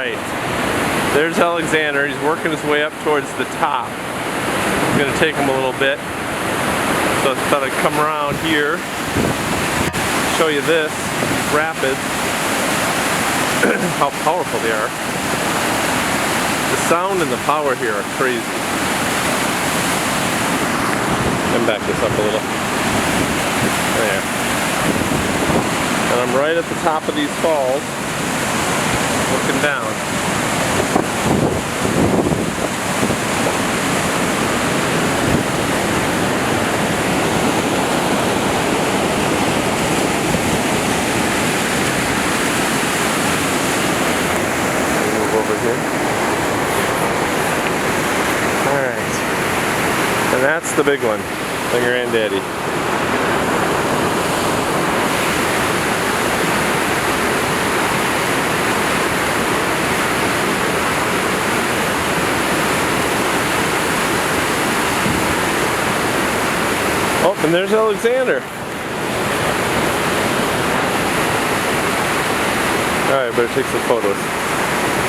Alright, there's Alexander. He's working his way up towards the top. It's going to take him a little bit. So I thought I'd come around here, show you this, rapids, how powerful they are. The sound and the power here are crazy. Let me back this up a little. There. And I'm right at the top of these falls, looking down. Move over here. Alright. And that's the big one, the Granddaddy. Oh, and there's Alexander. Alright, better take some photos.